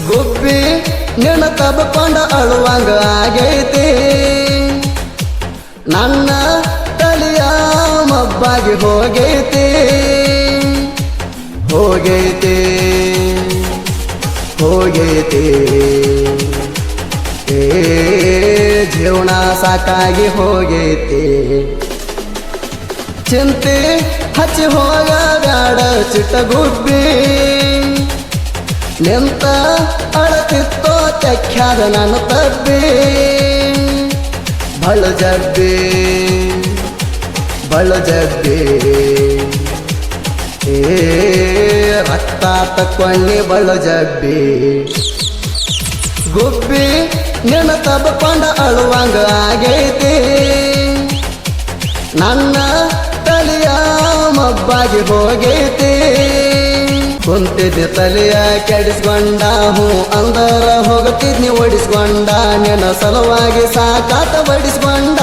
ಗುಬ್ಬಿ ನಿನ್ನ ತಬ್ಕೊಂಡ ಅಳುವಂಗ ಆಗೈತಿ ನನ್ನ ತಲೆಯ ಮಬ್ಬಾಗಿ ಹೋಗೈತಿ ಹೋಗೈತಿ ಹೋಗೈತಿ ಜೀವನ ಸಾಕಾಗಿ ಹೋಗೈತಿ ಚಿಂತೆ ಹಚ್ಚಿ ಹೋಗ ಬ್ಯಾಡ ಚಿಟ್ಟಗುಬ್ಬಿ ನಿಂತ ಅಳತಿತ್ತೋ ತೆಕ್ಕ್ಯಾದ ನನ್ನ ತಬ್ಬಿ ಬಳು ಜಬ್ಬಿ ರಕ್ತ ತಕ್ಕೊಂಡಿ ಬಳು ಜಬ್ಬಿ ಗುಬ್ಬಿ ನಿನ್ನ ತಬ್ಕೊಂಡ ಅಳುವಂಗ ಆಗೈತಿ ನನ್ನ ತಲೆಯ ಮಬ್ಬಾಗಿ ಹೋಗೈತಿ ಕುಂತಿದ್ದೆ ತಲೆಯ ಕೆಡಿಸ್ಕೊಂಡ ಹೂ ಅಂದರ ಹೋಗುತ್ತಿದ್ನಿ ಓಡಿಸ್ಕೊಂಡ ನಿನ್ನ ಸಲುವಾಗಿ ಸಾಕಾತ ಬಡಿಸ್ಕೊಂಡ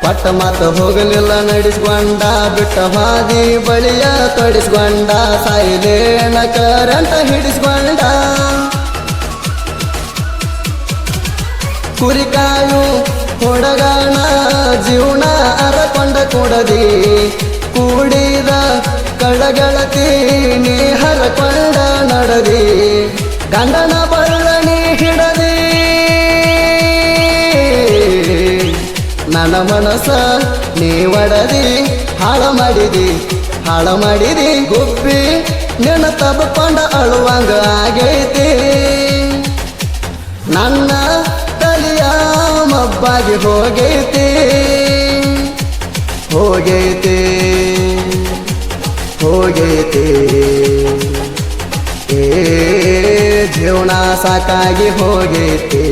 ಪಟ್ಟ ಮಾತು ಹೋಗಲಿಲ್ಲ ನಡೆಸ್ಕೊಂಡ ಬಿಟ್ಟ ಹಾದಿ ಬಳಿಯ ತೊಡಿಸ್ಕೊಂಡ ಸಾಯಿಲೇನ ಕರಂಟ ಹಿಡಿಸ್ಕೊಂಡ ಕುರಿಕಾಯು ಹುಡುಗನ ಜೀವನ ಅರಕೊಂಡ ಕೂಡದಿ ಕೂಡಿದ ಕಡಗಳತಿ ನೀ ಹರಕೊಂಡ ನಡದಿ ಗಂಡನ ಬಳ್ಳನಿ ಹಿಡದಿ ನನ್ನ ಮನಸ ನೀ ಒಡದಿ ಹಾಳ ಮಾಡಿದಿ ಗುಬ್ಬಿ ನಿನ್ನ ತಬ್ಕೊಂಡ ಅಳುವಂಗ ಆಗೈತಿ ನನ್ನ ತಲೆಯ ಮಬ್ಬಾಗಿ ಹೋಗೈತಿ ಹೋಗೈತಿ ಹೋಗೈತಿ ಜೀವನ ಸಾಕಾಗಿ ಹೋಗೈತಿ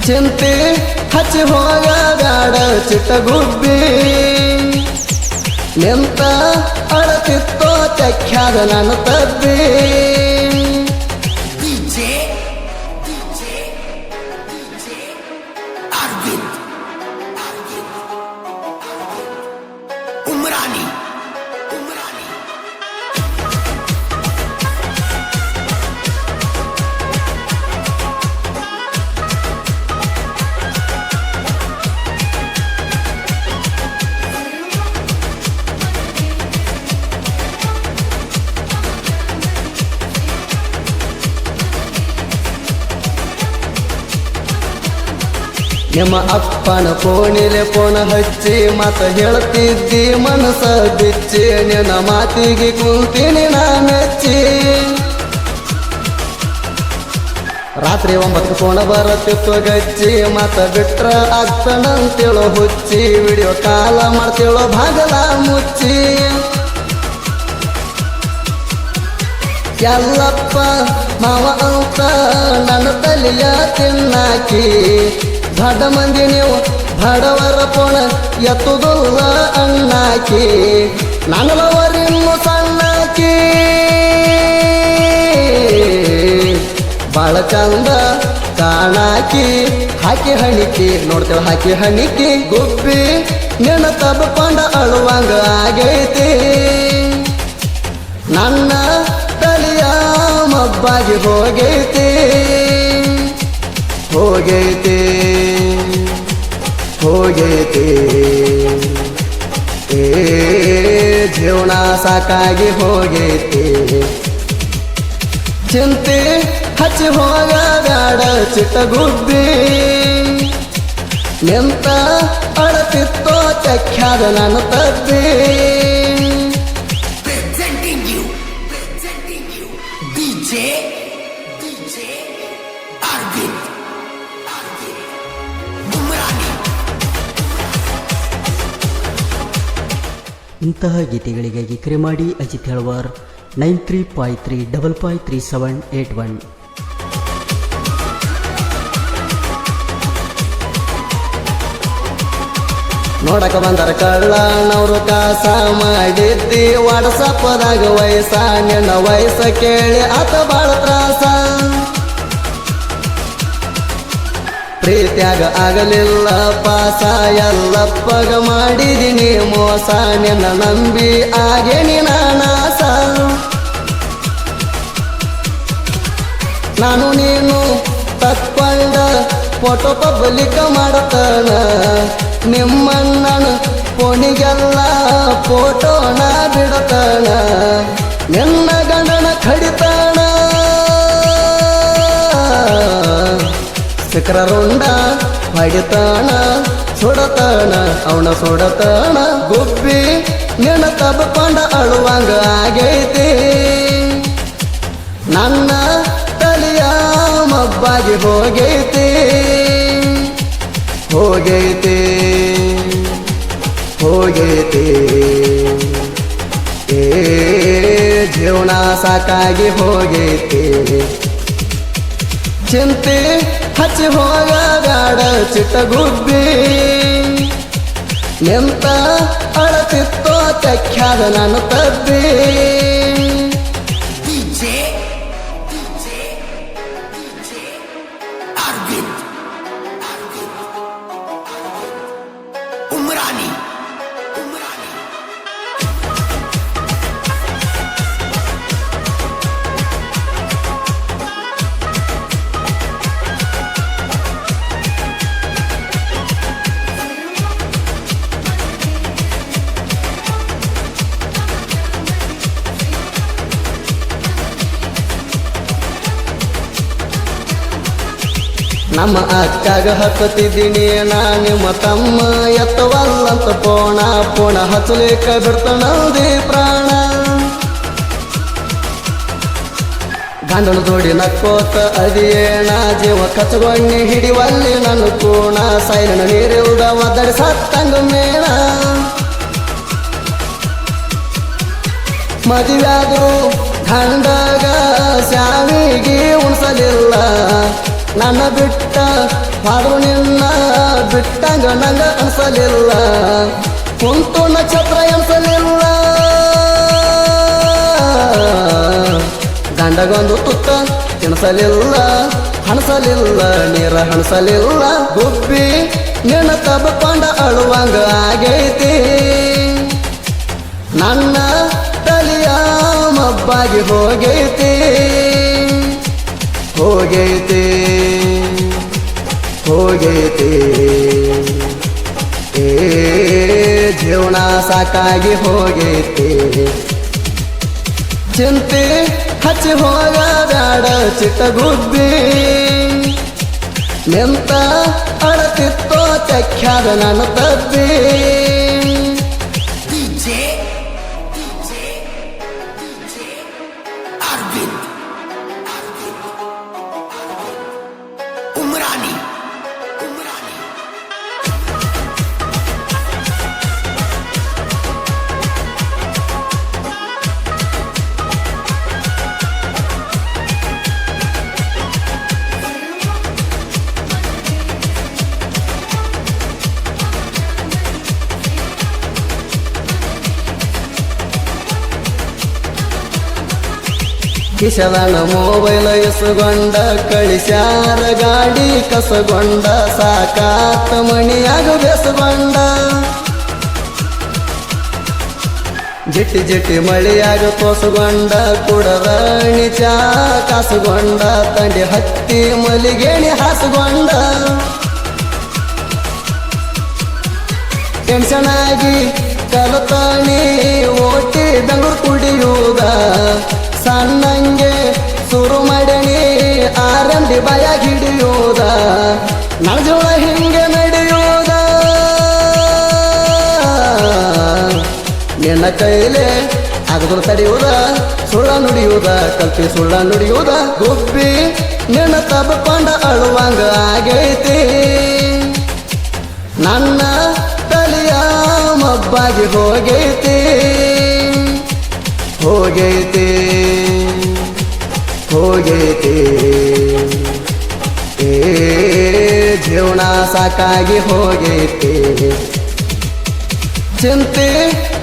ಚಿಂತೆ ಹಚ್ಚಿ ಹೋಗ ಬ್ಯಾಡ ಚಿಟ್ಟಗುಬ್ಬಿ ನಿಂತ ಅಳತಿತ್ತೋ ತೆಕ್ಕ್ಯಾದ ನನ್ನ ತಬ್ಬಿ ನಿಮ್ಮ ಅಪ್ಪನ ಫೋನಿಲೆ ಫೋನ್ ಹಚ್ಚಿ ಮತ ಹೇಳ್ತಿದ್ದಿ ಮನಸ ಬಿಚ್ಚಿ ನಿನ್ನ ಮಾತಿಗೆ ಕುಂತೀನಿ ನಾ ಮೆಚ್ಚಿ ರಾತ್ರಿ 9 ಫೋನ್ ಬರತ್ತಿತ್ತು ಗಚ್ಚಿ ಮತ ಬಿಟ್ರ ಆಗ್ತಾನಂತೇಳೋ ಹುಚ್ಚಿ ವಿಡಿಯೋ ಕಾಲ ಮಾಡ್ತೇಳೋ ಭಾಗಲ ಮುಚ್ಚಿ ಎಲ್ಲಪ್ಪ ಮಾವ ಅಂತ ನನ್ನ ತಲೆಯ ತಿನ್ನಾಕಿ ಬಡ ಮಂದಿ ನೀವು ಬಡವರ ಪೋಣ ಎತ್ತುದುಲ್ಲ ಅಣ್ಣಾಕಿ ನನಲವರಿನ್ನು ಸಣ್ಣಾಕಿ ಬಾಳ ಚಂದ ಕಾಣಾಕಿ ಹಾಕಿ ಹಣಿಕಿ ನೋಡ್ತೇವೆ ಹಾಕಿ ಹಣಿಕಿ ಗುಬ್ಬಿ ನಿನ್ನ ತಬ್ಕೊಂಡ ಅಳುವಂಗ ಆಗೈತಿ ನನ್ನ ತಲೆಯ ಮಬ್ಬಾಗಿ ಹೋಗೈತಿ ಹೋಗೈತಿ ಹೋಗೈತಿ ಜೀವನ ಸಾಕಾಗಿ ಹೋಗೈತಿ ಚಿಂತೆ ಹಚ್ಚಿ ಹೋಗ ಬ್ಯಾಡ ಚಿಟ್ಟಗುಬ್ಬಿ ನಿಂತ ಅಳತಿತ್ತೋ ತೆಕ್ಕ್ಯಾದ ನನ್ನ ತಬ್ಬಿ ಇಂತಹ ಗೀತೆಗಳಿಗಾಗಿ ಕರೆ ಮಾಡಿ ಅಜಿತ್ ಹೆಳವಾರ್ 9353553781. ನೋಡಕ ಬಂದರ ಕಳ್ಳನವರು ಕಾಸ ಮಾಡಿದ್ದಿ ವಾಟ್ಸಪ್ಪದಾಗ ವಯಸ್ಸ ನಿನ್ನ ವಯಸ್ಸ ಕೇಳಿ ಆತ ಬಾಳ ತ್ರಾಸ ಪ್ರೀತ್ಯಾಗ ಆಗಲಿಲ್ಲ ಪಾಸ ಎಲ್ಲಪ್ಪಗ ಮಾಡಿದಿನಿ ಮೋಸ ನಿನ್ನ ನಂಬಿ ಆಗೇನಿ ನಾನಾಸ ಫೋಟೋ ಪಬ್ಲಿಕ್ ಮಾಡತಾನ ನಿಮ್ಮಣ್ಣನ ಫೋನಿಗೆಲ್ಲ ಫೋಟೋನ ಬಿಡತಾನ ನಿನ್ನ ಗಂಡನ ಕಡಿತಾನ ಸಿಕ್ರ ರುಂಡ ಹೊಡಿತಾನ ಸುಡತಾನ ಅವನ ಸುಡತಾನ ಗುಬ್ಬಿ ನಿನ್ನ ತಬ್ಕೊಂಡ ಅಳುವಂಗ ಆಗೈತಿ ನನ್ನ ತಲೆಯ ಮಬ್ಬಾಗಿ ಹೋಗೈತಿ ಹೋಗೈತಿ ಹೋಗೈತಿ ಏ ಜೀವನ ಸಾಕಾಗಿ ಹೋಗೈತಿ ಚಿಂತೆ ಹಚ್ಚಿ ಹೋಗಬೇಡ ಚಿಟ್ಟಗುಬ್ಬಿ ನಿಂತ ಅಳತಿತ್ತೋ ಚಖ್ಯಾದ ನಾನು ತಬ್ಬಿ ನಮ್ಮ ಅಕ್ಕಾಗ ಹತ್ತತಿದ್ದೀನಿ ನಾ ನಿಮ್ಮ ತಮ್ಮ ಎತ್ತವಲ್ಲಂತ ಪೋಣ ಹಚ್ಚಲಿಕ್ಕ ಬಿಡ್ತಾನಲ್ದಿ ಪ್ರಾಣ ಗಂಡನ ಜೋಡಿ ನಕ್ಕೋತ ಅದಿಯೇಣ ಜೀವ ಕಚ್ಚಗೊಂಡಿ ಹಿಡಿವಲ್ಲಿ ನನ್ನ ಕೋಣ ಸೈಲನ ನೀರಿಲ್ದ ಒದ್ದಡಿ ಸತ್ತಂಗ ಮೇಣ ಮದುವೆಯಾದ್ರು ಗಂಡಗ ಶಾವಿಗೆ ಉಣಿಸಲಿಲ್ಲ ನನ್ನ ಬಿಟ್ಟ ಹಾಡು ನಿನ್ನ ಬಿಟ್ಟಂಗ ನಂಗ ಅನ್ಸಲಿಲ್ಲ ಕುಂತು ನಕ್ಷತ್ರ ಎನ್ಸಲಿಲ್ಲ ಗಂಡಗೊಂದು ತುತ್ತ ತಿನ್ಸಲಿಲ್ಲ ಹಣಸಲಿಲ್ಲ ನೀರ ಹಣಸಲಿಲ್ಲ ಗುಬ್ಬಿ ನಿನ್ನ ತಬ್ಕೊಂಡ ಅಳುವಂಗ ಆಗೈತಿ ನನ್ನ ತಲೆಯ ಮಬ್ಬಾಗಿ ಹೋಗೈತಿ ಹೋಗೈತಿ ಹೋಗೈತಿ ಏ ಜೀವನ ಸಾಕಾಗಿ ಹೋಗೈತಿ ಚಿಂತೆ ಹಚ್ಚಿ ಹೋಗಬೇಡ ಚಿಟ್ಟಗುಬ್ಬಿ ನಿಂತ ಅಳತಿತ್ತೋ ಚಖ್ಯಾದ ನಾನು ತಬ್ಬಿ ಕಿಶಲನ ಮೊಬೈಲ್ ಇಸುಗೊಂಡ ಕಳಿಸ್ಯಾರ ಗಾಡಿ ಕಸಗೊಂಡ ಸಾಕಾತ ಮಣಿಯಾಗ ಬೆಸಗೊಂಡ ಜಿಟ್ಟಿ ಜಿಟ್ಟಿ ಮಳಿಯಾಗ ತೋಸಗೊಂಡ ಕುಡರಣಿ ಚಾ ಕಾಸುಗೊಂಡ ತಂಡಿ ಹತ್ತಿ ಮಲಿಗೇಣಿ ಹಾಸುಗೊಂಡ ಟೆನ್ಷನ್ ಆಗಿ ಕಲತಾಣಿ ಓಟಿ ಬೆಂಗಳೂರು ಕುಡಿಯುವುದ ಸಣ್ಣಂಗೆ ಸುರು ಮಾಡಣಿ ಆರಂಡಿ ಭಯ ಹಿಡಿಯೋದ ನಳಜೋಳ ಹಿಂಗೆ ನಡೆಯೋದ ನಿನ್ನ ಕೈಲೇ ಆಗದ್ರು ತಡೆಯುವುದ ಸುಳ್ಳ ನುಡಿಯುವುದ ಕಲ್ಪಿ ಸುಳ್ಳ ನುಡಿಯುವುದ ಗುಬ್ಬಿ ನಿನ್ನ ತಬ್ಕೊಂಡ ಅಳುವಂಗ ಆಗೈತಿ ನನ್ನ ತಲೆಯ ಮಬ್ಬಾಗಿ ಹೋಗೈತಿ ಹೋಗೈತಿ ಹೋಗೈತಿ ಏ ಜೀವನ ಸಾಕಾಗಿ ಹೋಗೈತಿ ಚಿಂತೆ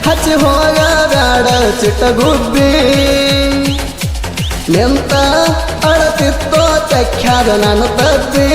ಹಚ್ಚಿ ಹೋಗಬೇಡ ಚಿಟ್ಟಗುಬ್ಬಿ ನಿಂತ ಅಳತಿತ್ತೋ ಚಖ್ಯಾದ ನಾನು ತಬ್ಬಿ